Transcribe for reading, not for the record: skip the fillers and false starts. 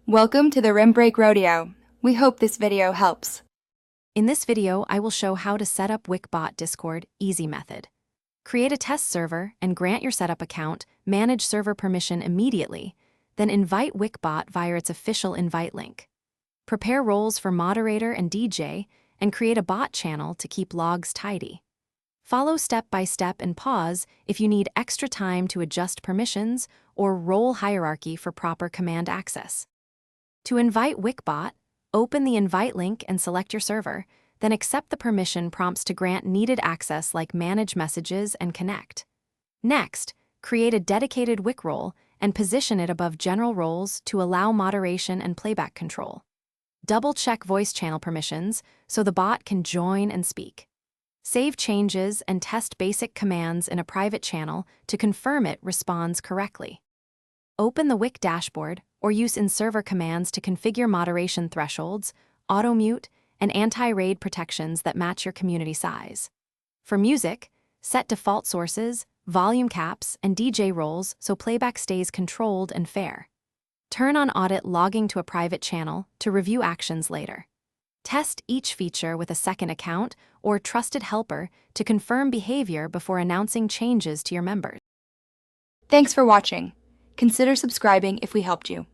Welcome to the Rim Break Rodeo. We hope this video helps. In this video, I will show how to set up Wick bot Discord easy method. Create a test server and grant your setup account manage server permission immediately, then invite Wick bot via its official invite link. Prepare roles for moderator and DJ and create a bot channel to keep logs tidy. Follow step by step and pause if you need extra time to adjust permissions or role hierarchy for proper command access. To invite Wick bot, open the invite link and select your server, then accept the permission prompts to grant needed access like manage messages and connect. Next, create a dedicated Wick role and position it above general roles to allow moderation and playback control. Double-check voice channel permissions so the bot can join and speak. Save changes and test basic commands in a private channel to confirm it responds correctly. Open the Wick dashboard or use in-server commands to configure moderation thresholds, auto-mute, and anti-raid protections that match your community size. For music, set default sources, volume caps, and DJ roles so playback stays controlled and fair. Turn on audit logging to a private channel to review actions later. Test each feature with a second account or trusted helper to confirm behavior before announcing changes to your members. Thanks for watching. Consider subscribing if we helped you.